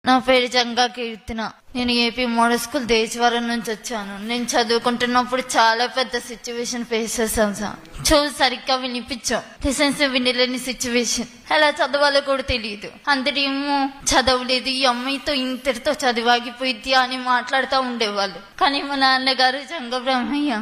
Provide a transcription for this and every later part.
నా పేరు జంగా కీర్తన. నేను ఏపీ మోడల్ స్కూల్ దేశవరం నుంచి వచ్చాను. నేను చదువుకుంటున్నప్పుడు చాలా పెద్ద సిచ్యువేషన్ ఫేస్ చేశాను సార్. చెవు సరిగ్గా వినిపించాం, లెసన్స్ వినలేని సిచ్యువేషన్, ఎలా చదవాలో కూడా తెలియదు. అందరేమో చదవలేదు, ఈ అమ్మాయితో ఇంతటితో చదివాగిపోయిద్ది అని మాట్లాడుతూ ఉండేవాళ్ళు. కానీ మా నాన్నగారు జంగా బ్రహ్మయ్య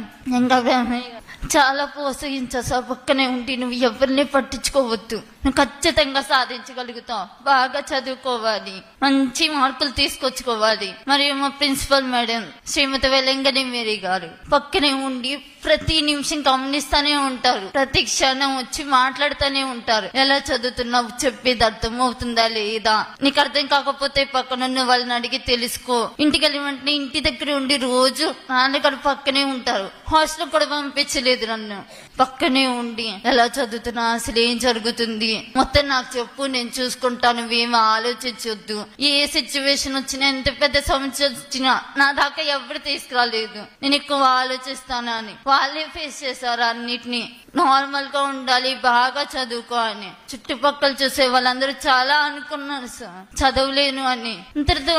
చాలా ప్రోత్సహించారు సార్. పక్కనే ఉండి నువ్వు ఎవరిని పట్టించుకోవద్దు, నువ్వు ఖచ్చితంగా సాధించగలుగుతావు, బాగా చదువుకోవాలి, మంచి మార్కులు తీసుకొచ్చుకోవాలి. మరియు మా ప్రిన్సిపల్ మేడం శ్రీమతి వెలంగని మేరీ గారు పక్కనే ఉండి ప్రతి నిమిషం గమనిస్తానే ఉంటారు, ప్రతి క్షణం వచ్చి మాట్లాడుతూనే ఉంటారు. ఎలా చదువుతున్నావు, చెప్పేది అర్థం అవుతుందా లేదా, నీకు అర్థం కాకపోతే పక్కనున్న వాళ్ళని అడిగి తెలుసుకో. ఇంటికి వెళ్ళి వెంటనే ఇంటి దగ్గర ఉండి రోజు నాన్నగారు పక్కనే ఉంటారు. హాస్టల్ కూడా పంపించలేదు నన్ను, పక్కనే ఉండి ఎలా చదువుతున్నా, అసలు ఏం జరుగుతుంది మొత్తం నాకు చెప్పు, నేను చూసుకుంటాను, నువ్వేమి ఆలోచించొద్దు. ఏ సిచ్యువేషన్ వచ్చినా, ఎంత పెద్ద సమస్య వచ్చినా నా దాకా ఎవరు తీసుకురాలేదు. నేను ఎక్కువ ఆలోచిస్తాను అని వాళ్ళే ఫేస్ చేశారు అన్నిటినీ. నార్మల్ గా ఉండాలి, బాగా చదువుకో అని చుట్టుపక్కల చూసే వాళ్ళందరూ చాలా అనుకున్నారు సార్, చదవలేను అని. ఇంతటితో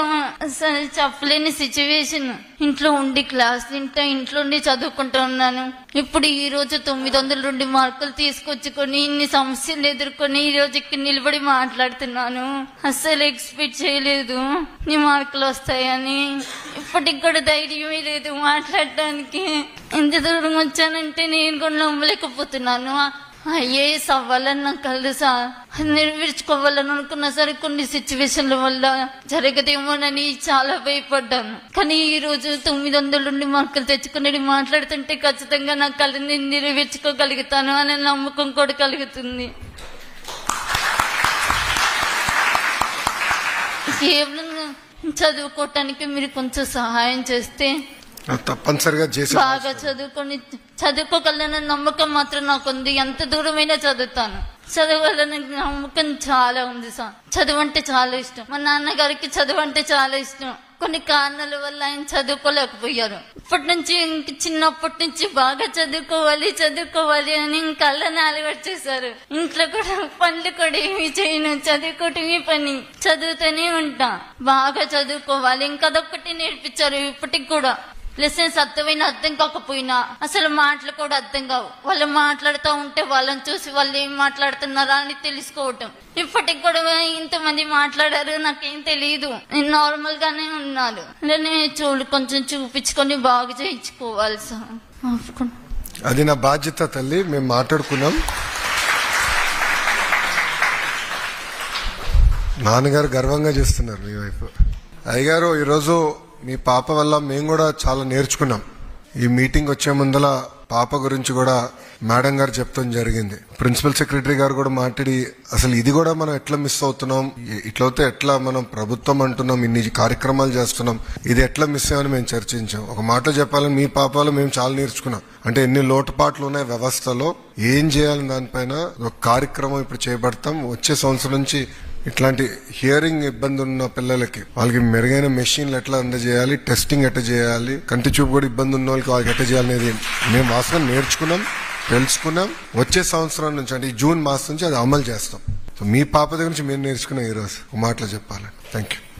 చెప్పలేని సిచ్యువేషన్. ఇంట్లో ఉండి క్లాస్ ఇంట్లో ఉండి చదువుకుంటూ ఉన్నాను. ఇప్పుడు ఈ రోజు 902 మార్కులు తీసుకొచ్చుకొని ఇన్ని సమస్యలు ఎదుర్కొని ఈ రోజు ఇక్కడ నిలబడి మాట్లాడుతున్నాను. అస్సలు ఎక్స్పెక్ట్ చేయలేదు నీ మార్కులు వస్తాయని. ఇప్పటికి కూడా ధైర్యమే లేదు మాట్లాడటానికి. ఎంత దూరం వచ్చానంటే నేను కూడా నమ్మలేకపోతున్నాను. ఐఏఎస్ అవ్వాలని నాకు కలదు సార్, నెరవేర్చుకోవాలని అనుకున్నా సరే కొన్ని సిచ్యువేషన్ల వల్ల జరగదేమోనని చాలా భయపడ్డాను. కానీ ఈ రోజు 902 మార్కులు తెచ్చుకుని మాట్లాడుతుంటే ఖచ్చితంగా నా కళని నెరవేర్చుకోగలుగుతాను అనే నమ్మకం కూడా కలుగుతుంది. కేవలం చదువుకోవటానికి మీరు కొంచెం సహాయం చేస్తే తప్పనిసరిగా బాగా చదువుకోగలన నమ్మకం మాత్రం నాకుంది. ఎంత దూరమైనా చదువుతాను, చదవాలని నమ్మకం చాలా ఉంది సార్. చదువు అంటే చాలా ఇష్టం. మా నాన్నగారికి చదువు అంటే చాలా ఇష్టం. కొన్ని కారణాల వల్ల ఆయన చదువుకోలేకపోయారు. ఇప్పటి నుంచి చిన్నప్పటి నుంచి బాగా చదువుకోవాలి అని కళ్ళని అలవాటు చేశారు. ఇంట్లో కూడా పనులు కూడా ఏమి చేయను, చదువుకోవటమే పని, చదువుతూనే ఉంటా. బాగా చదువుకోవాలి, ఇంకదొక్కటి నేర్పించారు. ఇప్పటికి కూడా లెసన్స్ అర్థం కాకపోయినా అసలు మాటలు కూడా అర్థం కావు. వాళ్ళు మాట్లాడుతూ ఉంటే వాళ్ళని చూసి వాళ్ళు ఏం మాట్లాడుతున్నారా అని తెలుసుకోవటం. ఇప్పటికి కూడా ఇంతమంది మాట్లాడారు, నాకేం తెలియదు, నేను నార్మల్ గానే ఉన్నాను. నేను కొంచెం చూపించుకొని బాగా చేయించుకోవాలి సార్. అది నా బాధ్యత తల్లి, మేము మాట్లాడుకున్నాం. నాన్నగారు గర్వంగా చేస్తున్నారు మీ వైపు. అయ్యగారు, ఈరోజు మీ పాప వల్ల మేము కూడా చాలా నేర్చుకున్నాం. ఈ మీటింగ్ వచ్చే ముందల పాప గురించి కూడా మేడం గారు చెప్తాం జరిగింది. ప్రిన్సిపల్ సెక్రటరీ గారు కూడా మాట్లాడి అసలు ఇది కూడా మనం ఎట్లా మిస్ అవుతున్నాం, ఇట్లయితే ఎట్లా మనం ప్రభుత్వం అంటున్నాం, ఇన్ని కార్యక్రమాలు చేస్తున్నాం, ఇది ఎట్లా మిస్ అయ్యామని మేము చర్చించాం. ఒక మాట చెప్పాలని మీ పాపలో మేము చాలా నేర్చుకున్నాం. అంటే ఎన్ని లోటుపాట్లు ఉన్నాయి వ్యవస్థలో, ఏం చేయాలని దానిపైన ఒక కార్యక్రమం ఇప్పుడు చేపడతాం. వచ్చే సంవత్సరం నుంచి ఇట్లాంటి హియరింగ్ ఇబ్బంది ఉన్న పిల్లలకి వాళ్ళకి మెరుగైన మెషిన్లు ఎట్లా అందజేయాలి, టెస్టింగ్ ఎట్లా చేయాలి, కంటి చూపు కూడా ఇబ్బంది ఉన్న వాళ్ళకి ఎట్లా చేయాలి అనేది మేము వాస్తవం నేర్చుకున్నాం, తెలుసుకున్నాం. వచ్చే సంవత్సరం నుంచి అంటే ఈ జూన్ మాసం నుంచి అది అమలు చేస్తాం. సో మీ పాప దగ్గర నుంచి మేము నేర్చుకున్నాం. ఈరోజు మాటలు చెప్పాలి. Thank you.